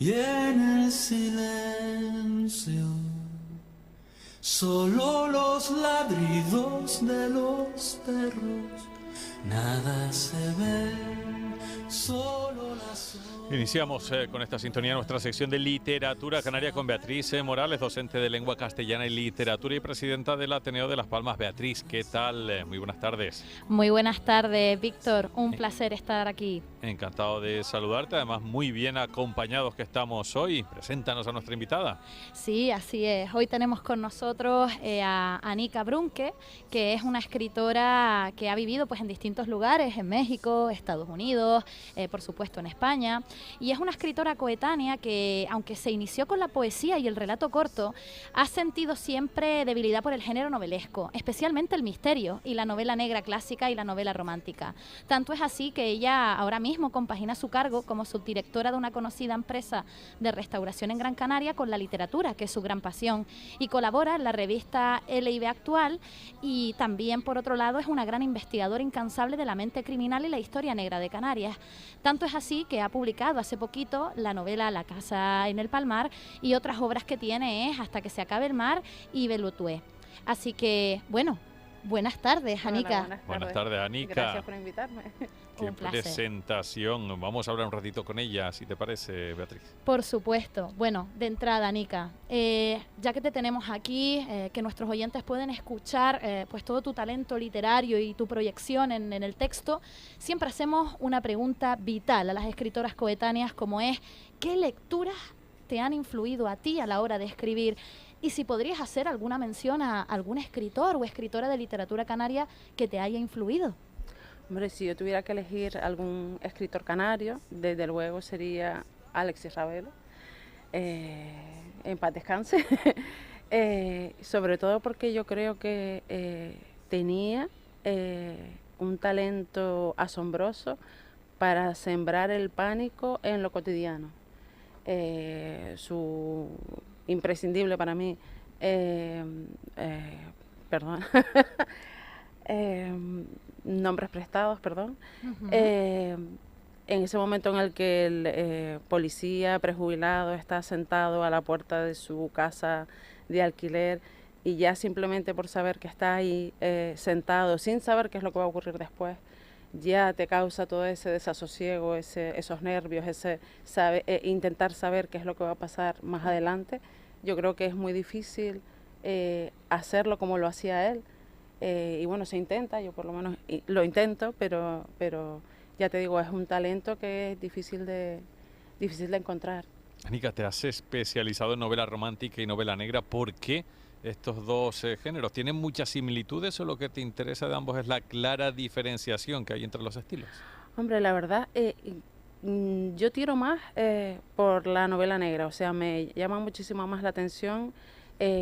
y en el silencio solo los ladridos de los perros, nada se ve, solo la sombra. Iniciamos con esta sintonía nuestra sección de literatura canaria con Beatriz Morales, docente de lengua castellana y literatura y presidenta del Ateneo de Las Palmas. Beatriz, ¿qué tal? Muy buenas tardes. Muy buenas tardes, Víctor. Un placer estar aquí. Encantado de saludarte, además muy bien acompañados que estamos hoy. Preséntanos a nuestra invitada. Sí, así es. Hoy tenemos con nosotros a Anika Brunke, que es una escritora que ha vivido pues en distintos lugares, en México, Estados Unidos, por supuesto en España. Y es una escritora coetánea que, aunque se inició con la poesía y el relato corto, ha sentido siempre debilidad por el género novelesco, especialmente el misterio y la novela negra clásica y la novela romántica. Tanto es así que ella ahora mismo compagina su cargo como subdirectora de una conocida empresa de restauración en Gran Canaria con la literatura, que es su gran pasión, y colabora en la revista LIB Actual, y también, por otro lado, es una gran investigadora incansable de la mente criminal y la historia negra de Canarias. Tanto es así que ha publicado hace poquito la novela La casa en el Palmar, y otras obras que tiene es Hasta que se acabe el mar y Belutué. Así que, bueno, buenas tardes, Anika. Hola, Buenas tardes, Anika. Gracias por invitarme. Qué Un placer. presentación. Vamos a hablar un ratito con ella, si te parece, Beatriz. Por supuesto. Bueno, de entrada, Anika, ya que te tenemos aquí, que nuestros oyentes pueden escuchar pues todo tu talento literario y tu proyección en el texto, siempre hacemos una pregunta vital a las escritoras coetáneas, como es: ¿qué lecturas te han influido a ti a la hora de escribir? Y si podrías hacer alguna mención a algún escritor o escritora de literatura canaria que te haya influido. Hombre, si yo tuviera que elegir algún escritor canario, desde luego sería Alexis Ravelo, en paz descanse, sobre todo porque yo creo que tenía un talento asombroso para sembrar el pánico en lo cotidiano. Su imprescindible para mí, perdón, nombres prestados, perdón. En ese momento en el que el policía prejubilado está sentado a la puerta de su casa de alquiler, y ya simplemente por saber que está ahí sentado, sin saber qué es lo que va a ocurrir después, ya te causa todo ese desasosiego, esos nervios, intentar saber qué es lo que va a pasar más adelante. Yo creo que es muy difícil hacerlo como lo hacía él. Y bueno, se intenta, yo por lo menos lo intento, pero ya te digo, es un talento que es difícil de encontrar. Anika, te has especializado en novela romántica y novela negra. ¿Por qué estos dos géneros? ¿Tienen muchas similitudes o lo que te interesa de ambos es la clara diferenciación que hay entre los estilos? Hombre, la verdad, yo tiro más por la novela negra, o sea, me llama muchísimo más la atención.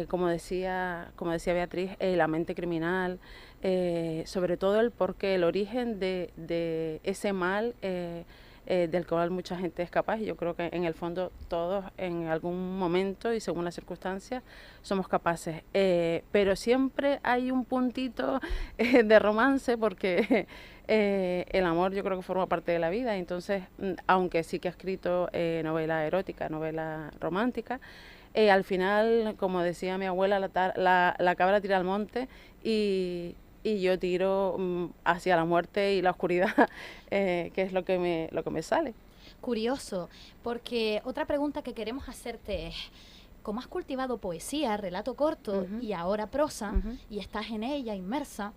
Como decía Beatriz, la mente criminal, sobre todo el porqué, el origen de ese mal del cual mucha gente es capaz. Y yo creo que en el fondo todos en algún momento y según las circunstancias somos capaces. Pero siempre hay un puntito de romance porque el amor yo creo que forma parte de la vida. Entonces, aunque sí que he escrito novela erótica, novela romántica, al final, como decía mi abuela, la cabra tira al monte y yo tiro hacia la muerte y la oscuridad, que es lo que me sale. Curioso, porque otra pregunta que queremos hacerte es: como has cultivado poesía, relato corto y ahora prosa, y estás en ella inmersa,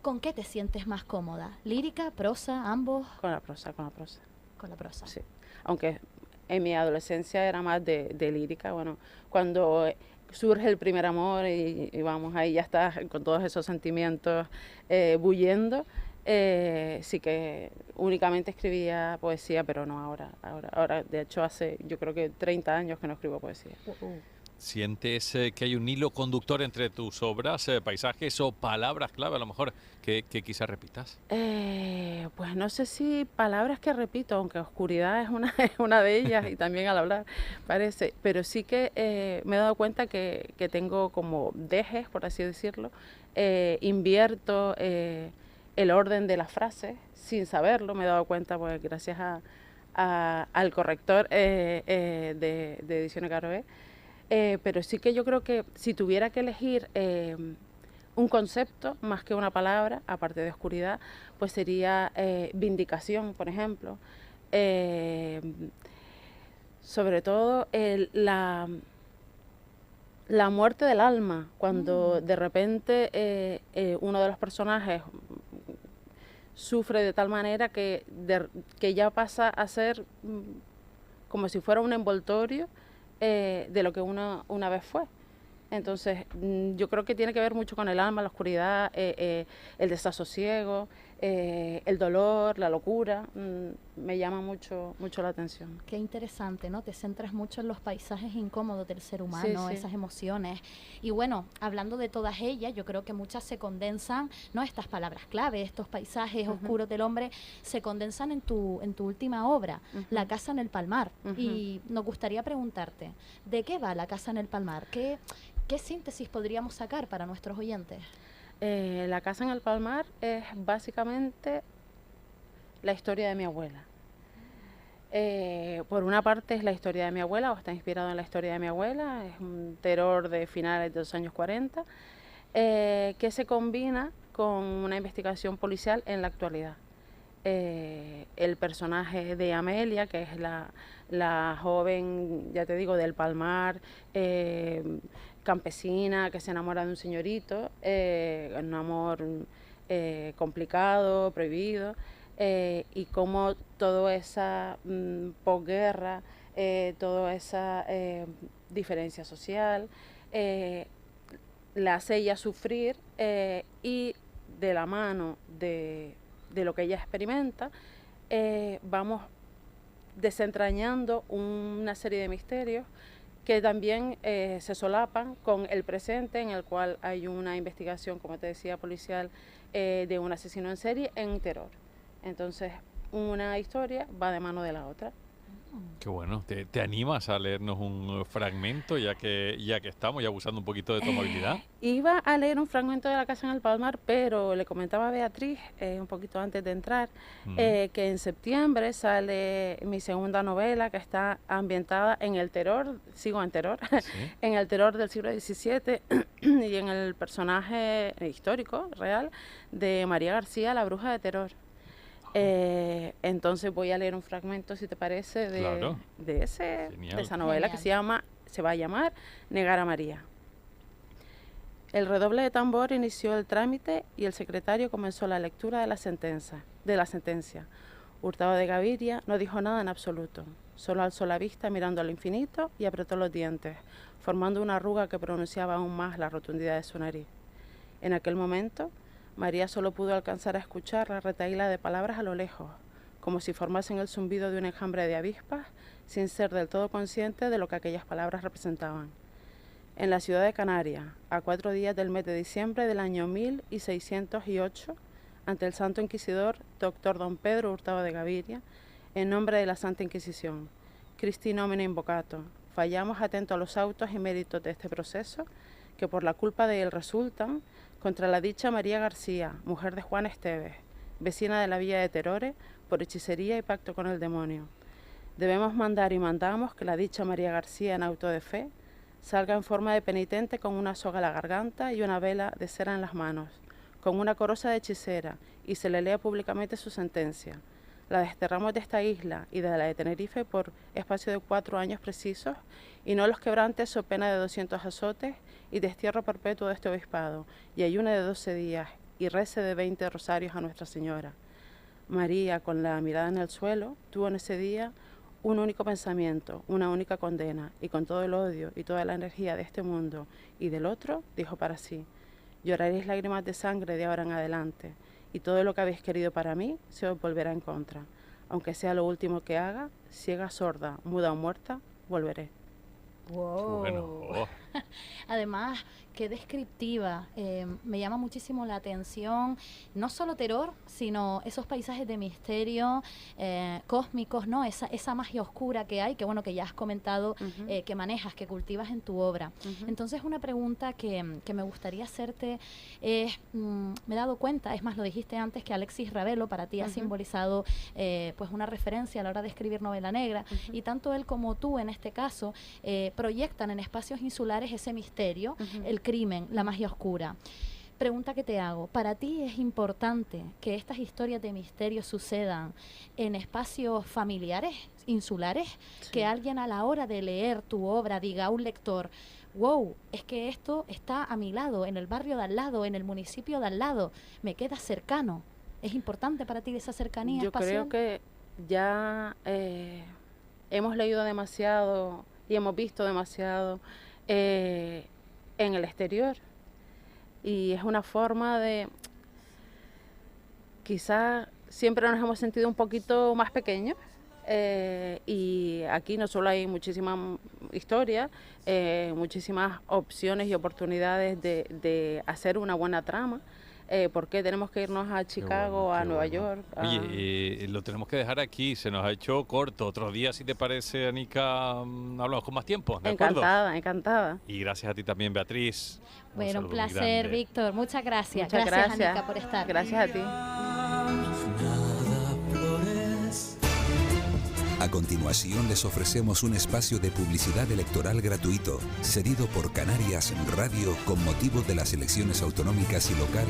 ¿con qué te sientes más cómoda? ¿Lírica, prosa, ambos? Con la prosa. Con la prosa. Sí, aunque en mi adolescencia era más de lírica. Bueno, cuando surge el primer amor y vamos, ahí ya estás con todos esos sentimientos bullendo, sí que únicamente escribía poesía, pero no ahora, de hecho hace yo creo que 30 años que no escribo poesía. ¿Sientes que hay un hilo conductor entre tus obras, paisajes o palabras clave, a lo mejor, que quizás repitas? Pues no sé si palabras que repito, aunque oscuridad es una de ellas y también al hablar parece, pero sí que me he dado cuenta que tengo como dejes, por así decirlo. Invierto el orden de las frases sin saberlo, me he dado cuenta pues gracias a al corrector de Ediciones Caroé. Pero sí que yo creo que si tuviera que elegir un concepto más que una palabra, aparte de oscuridad, pues sería vindicación, por ejemplo. Sobre todo la muerte del alma, cuando de repente uno de los personajes sufre de tal manera que ya pasa a ser como si fuera un envoltorio de lo que una vez fue. Entonces, yo creo que tiene que ver mucho con el alma, la oscuridad, el desasosiego, el dolor, la locura. Me llama mucho la atención. Qué interesante, ¿no? Te centras mucho en los paisajes incómodos del ser humano, Sí, sí. esas emociones. Y bueno, hablando de todas ellas, yo creo que muchas se condensan, ¿no? Estas palabras clave, estos paisajes oscuros del hombre, se condensan en tu última obra, La casa en el Palmar. Y nos gustaría preguntarte, ¿de qué va La casa en el Palmar? ¿Qué síntesis podríamos sacar para nuestros oyentes? La casa en el Palmar es básicamente la historia de mi abuela. Por una parte es la historia de mi abuela, o está inspirado en la historia de mi abuela, es un terror de finales de los años 40, que se combina con una investigación policial en la actualidad. El personaje de Amelia, que es la joven, ya te digo, del Palmar, campesina, que se enamora de un señorito, un amor complicado, prohibido, y cómo toda esa posguerra, toda esa diferencia social, la hace ella sufrir, y de la mano de lo que ella experimenta, vamos desentrañando una serie de misterios que también se solapan con el presente, en el cual hay una investigación, como te decía, policial, de un asesino en serie en terror. Entonces, una historia va de mano de la otra. Qué bueno. ¿Te animas a leernos un fragmento, ya que estamos ya abusando un poquito de tu amabilidad? Iba a leer un fragmento de La casa en el Palmar, pero le comentaba a Beatriz, un poquito antes de entrar, que en septiembre sale mi segunda novela, que está ambientada en el terror, sigo en terror, ¿sí? En el terror del siglo XVII y en el personaje histórico, real, de María García, la bruja de terror. Entonces voy a leer un fragmento, si te parece, de esa novela. Genial. Que se va a llamar Negar a María. El redoble de tambor inició el trámite y el secretario comenzó la lectura de la sentencia. Hurtado de Gaviria no dijo nada en absoluto, solo alzó la vista mirando al infinito y apretó los dientes, formando una arruga que pronunciaba aún más la rotundidad de su nariz. En aquel momento, María solo pudo alcanzar a escuchar la retahíla de palabras a lo lejos, como si formasen el zumbido de un enjambre de avispas, sin ser del todo consciente de lo que aquellas palabras representaban. En la ciudad de Canarias, a 4 días del mes de diciembre del año 1608, ante el Santo Inquisidor, doctor don Pedro Hurtado de Gaviria, en nombre de la Santa Inquisición, Christi nomine invocato, fallamos atento a los autos y méritos de este proceso, que por la culpa de él resultan, contra la dicha María García, mujer de Juan Esteves, vecina de la villa de Terores, por hechicería y pacto con el demonio. Debemos mandar y mandamos que la dicha María García, en auto de fe, salga en forma de penitente con una soga a la garganta y una vela de cera en las manos, con una coroza de hechicera, y se le lea públicamente su sentencia. La desterramos de esta isla y de la de Tenerife por espacio de 4 años precisos, y no los quebrantes so pena de 200 azotes y destierro perpetuo de este obispado, y ayune de 12 días, y rece de 20 rosarios a Nuestra Señora. María, con la mirada en el suelo, tuvo en ese día un único pensamiento, una única condena, y con todo el odio y toda la energía de este mundo y del otro, dijo para sí: lloraréis lágrimas de sangre de ahora en adelante, y todo lo que habéis querido para mí se os volverá en contra. Aunque sea lo último que haga, ciega, sorda, muda o muerta, volveré. Wow. Bueno, Además, qué descriptiva. Me llama muchísimo la atención, no solo terror, sino esos paisajes de misterio, cósmicos, ¿no? Esa magia oscura que hay, que bueno, que ya has comentado, que manejas, que cultivas en tu obra. Entonces, una pregunta que me gustaría hacerte es, me he dado cuenta, es más, lo dijiste antes, que Alexis Ravelo para ti ha simbolizado pues una referencia a la hora de escribir novela negra, y tanto él como tú, en este caso, proyectan en espacios insulares ese misterio, el crimen, la magia oscura. Pregunta que te hago, ¿para ti es importante que estas historias de misterio sucedan en espacios familiares, insulares? Sí. Que alguien a la hora de leer tu obra diga a un lector, wow, es que esto está a mi lado, en el barrio de al lado, en el municipio de al lado, me queda cercano. ¿Es importante para ti esa cercanía espacial? Yo creo que ya hemos leído demasiado y hemos visto demasiado en el exterior, y es una forma de, quizás siempre nos hemos sentido un poquito más pequeños, y aquí no solo hay muchísimas historias, muchísimas opciones y oportunidades de hacer una buena trama. ¿Por qué tenemos que irnos a Chicago, a Nueva York? Oye, lo tenemos que dejar aquí, se nos ha hecho corto. Otro día, si te parece, Anica, hablamos con más tiempo, ¿de acuerdo? Encantada. Y gracias a ti también, Beatriz. Bueno, un placer, Víctor. Muchas gracias. Muchas gracias, Anica, por estar. Gracias a ti. A continuación les ofrecemos un espacio de publicidad electoral gratuito, cedido por Canarias Radio con motivo de las elecciones autonómicas y locales.